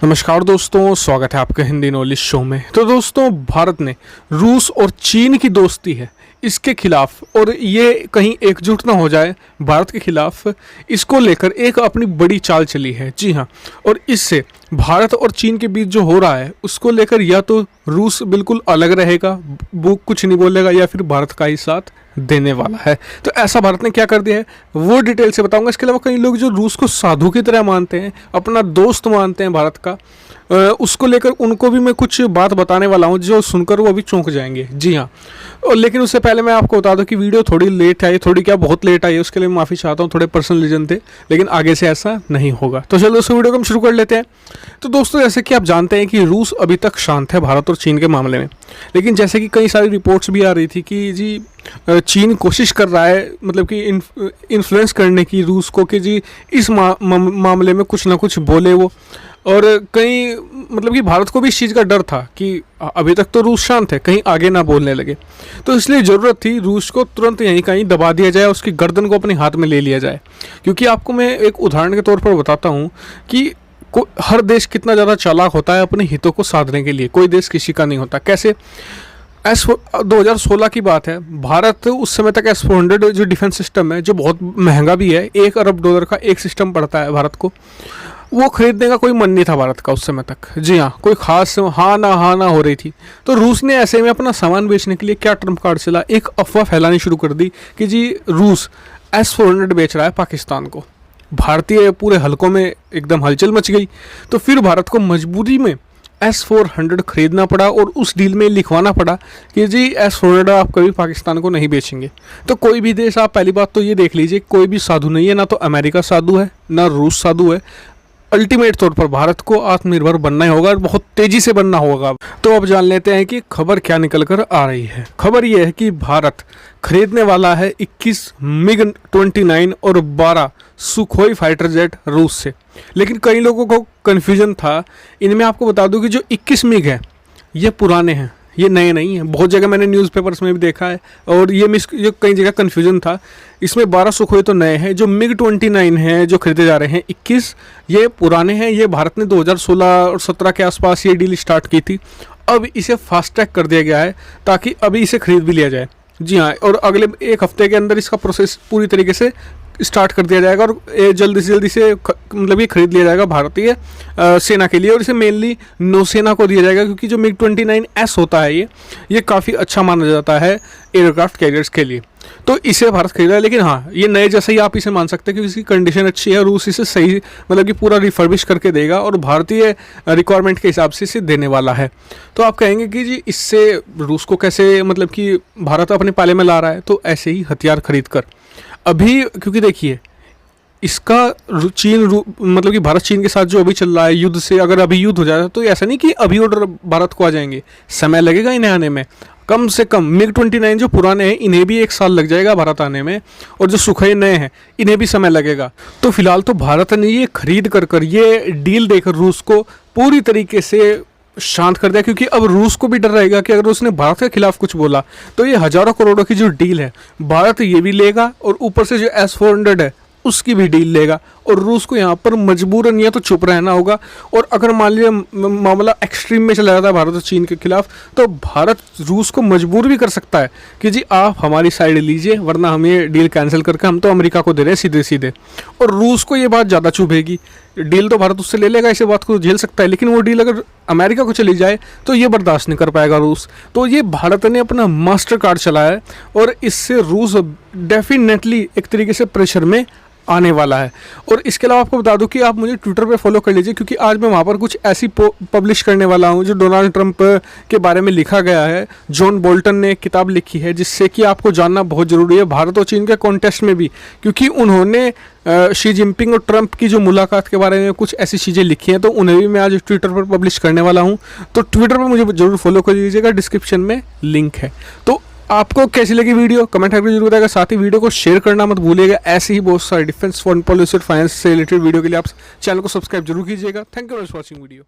नमस्कार दोस्तों, स्वागत है आपके हिंदी नॉलेज शो में। तो दोस्तों, भारत ने रूस और चीन की दोस्ती है इसके खिलाफ, और ये कहीं एकजुट ना हो जाए भारत के खिलाफ, इसको लेकर एक अपनी बड़ी चाल चली है। जी हाँ, और इससे भारत और चीन के बीच जो हो रहा है उसको लेकर या तो रूस बिल्कुल अलग रहेगा, वो कुछ नहीं बोलेगा, या फिर भारत का ही साथ देने वाला है। तो ऐसा भारत ने क्या कर दिया है वो डिटेल से बताऊंगा। इसके अलावा कई लोग जो रूस को साधु की तरह मानते हैं, अपना दोस्त मानते हैं भारत का, उसको लेकर उनको भी मैं कुछ बात बताने वाला हूं जो सुनकर वो अभी चौंक जाएंगे। जी हाँ, और लेकिन उससे पहले मैं आपको बता दूं कि वीडियो थोड़ी लेट आई, थोड़ी क्या बहुत लेट आई है, उसके लिए माफ़ी चाहता हूँ। थोड़े पर्सनल रीजन थे, लेकिन आगे से ऐसा नहीं होगा। तो चलो दोस्तों, वीडियो को हम शुरू कर लेते हैं। तो दोस्तों, जैसे कि आप जानते हैं कि रूस अभी तक शांत है भारत और चीन के मामले में, लेकिन जैसे कि कई सारी रिपोर्ट्स भी आ रही थी कि जी चीन कोशिश कर रहा है, मतलब कि इन्फ्लुएंस करने की रूस को, कि जी इस मामले में कुछ ना कुछ बोले वो। और कहीं मतलब कि भारत को भी इस चीज़ का डर था कि अभी तक तो रूस शांत है, कहीं आगे ना बोलने लगे। तो इसलिए ज़रूरत थी रूस को तुरंत यहीं कहीं दबा दिया जाए, उसकी गर्दन को अपने हाथ में ले लिया जाए। क्योंकि आपको मैं एक उदाहरण के तौर पर बताता हूँ कि हर देश कितना ज़्यादा चालाक होता है अपने हितों को साधने के लिए, कोई देश किसी का नहीं होता। कैसे? 2016 की बात है, भारत उस समय तक S-400 जो डिफेंस सिस्टम है, जो बहुत महंगा भी है, $1 अरब का एक सिस्टम पड़ता है भारत को, वो खरीदने का कोई मन नहीं था भारत का उस समय तक। जी हाँ, कोई खास हाँ ना हो रही थी। तो रूस ने ऐसे में अपना सामान बेचने के लिए क्या ट्रम्प कार्ड चला, एक अफवाह फैलानी शुरू कर दी कि जी रूस S-400 बेच रहा है पाकिस्तान को। भारतीय पूरे हलकों में एकदम हलचल मच गई। तो फिर भारत को मजबूरी में S-400 खरीदना पड़ा, और उस डील में लिखवाना पड़ा कि जी S-400 आप कभी पाकिस्तान को नहीं बेचेंगे। तो कोई भी देश, आप पहली बात तो ये देख लीजिए, कोई भी साधु नहीं है, ना तो अमेरिका साधु है ना रूस साधु है। अल्टीमेट तौर पर भारत को आत्मनिर्भर बनना ही होगा, और बहुत तेजी से बनना होगा। तो अब जान लेते हैं कि खबर क्या निकल कर आ रही है। खबर यह है कि भारत खरीदने वाला है 21 MiG-29 और 12 सुखोई फाइटर जेट रूस से। लेकिन कई लोगों को कन्फ्यूजन था इनमें। आपको बता दूं कि जो 21 MiG है ये पुराने हैं, ये नए नहीं हैं। बहुत जगह मैंने न्यूज़पेपर्स में भी देखा है, और ये कई जगह कन्फ्यूजन था। इसमें 12 सुखोई तो नए हैं, जो MiG-29 हैं जो खरीदे जा रहे हैं 21, ये पुराने हैं। ये भारत ने 2016 और 17 के आसपास ये डील स्टार्ट की थी। अब इसे फास्ट ट्रैक कर दिया गया है ताकि अभी इसे खरीद भी लिया जाए। जी हाँ, और अगले एक हफ्ते के अंदर इसका प्रोसेस पूरी तरीके से स्टार्ट कर दिया जाएगा, और जल्दी से मतलब ये खरीद लिया जाएगा भारतीय सेना के लिए। और इसे मेनली नौसेना को दिया जाएगा, क्योंकि जो MiG-29S होता है ये काफ़ी अच्छा माना जाता है एयरक्राफ्ट कैरियर्स के लिए। तो इसे भारत खरीदा है। लेकिन हाँ, ये नए जैसा ही आप इसे मान सकते हैं, क्योंकि इसकी कंडीशन अच्छी है। रूस इसे सही मतलब कि पूरा रिफर्बिश करके देगा, और भारतीय रिक्वायरमेंट के हिसाब से इसे देने वाला है। तो आप कहेंगे कि जी इससे रूस को कैसे, मतलब कि भारत अपने पाले में ला रहा है? तो ऐसे ही हथियार खरीद कर अभी, क्योंकि देखिए इसका मतलब कि भारत चीन के साथ जो अभी चल रहा है युद्ध से, अगर अभी युद्ध हो जाए तो ऐसा नहीं कि अभी ऑर्डर भारत को आ जाएंगे, समय लगेगा इन्हें आने में। कम से कम MiG-29 जो पुराने हैं इन्हें भी 1 साल लग जाएगा भारत आने में, और जो सुखोई नए हैं इन्हें भी समय लगेगा। तो फिलहाल तो भारत ने ये खरीद कर ये डील देकर रूस को पूरी तरीके से शांत कर दिया, क्योंकि अब रूस को भी डर रहेगा कि अगर उसने भारत के खिलाफ कुछ बोला तो ये हजारों करोड़ों की जो डील है भारत ये भी लेगा, और ऊपर से जो S-400 है उसकी भी डील लेगा। और रूस को यहाँ पर मजबूरन या तो चुप रहना होगा, और अगर मान लिया मामला एक्सट्रीम में चला जाता है भारत और चीन के खिलाफ, तो भारत रूस को मजबूर भी कर सकता है कि जी आप हमारी साइड लीजिए, वरना हम ये डील कैंसिल करके हम तो अमेरिका को दे रहे हैं सीधे सीधे। और रूस को ये बात ज़्यादा चुभेगी। डील तो भारत उससे ले लेगा, इसे बात को झेल सकता है, लेकिन वो डील अगर अमेरिका को चली जाए तो ये बर्दाश्त नहीं कर पाएगा रूस। तो ये भारत ने अपना मास्टर कार्ड चलाया है, और इससे रूस डेफिनेटली एक तरीके से प्रेशर में आने वाला है। और इसके अलावा आपको बता दूं कि आप मुझे ट्विटर पे फॉलो कर लीजिए, क्योंकि आज मैं वहाँ पर कुछ ऐसी पब्लिश करने वाला हूँ जो डोनाल्ड ट्रंप के बारे में लिखा गया है। जॉन बोल्टन ने किताब लिखी है, जिससे कि आपको जानना बहुत ज़रूरी है भारत और चीन के कॉन्टेस्ट में भी, क्योंकि उन्होंने शी जिनपिंग और ट्रंप की जो मुलाकात के बारे में कुछ ऐसी चीज़ें लिखी हैं, तो उन्हें भी मैं आज ट्विटर पर पब्लिश करने वाला हूँ। तो ट्विटर पर मुझे ज़रूर फॉलो कर लीजिएगा, डिस्क्रिप्शन में लिंक है। तो आपको कैसी लगी वीडियो कमेंट करके जरूर बताएगा। साथ ही वीडियो को शेयर करना मत भूलिएगा। ऐसे ही बहुत सारे डिफेंस, फॉरेन पॉलिसी और फाइनेंस से रिलेटेड वीडियो के लिए आप चैनल को सब्सक्राइब जरूर कीजिएगा। Thank you for watching video.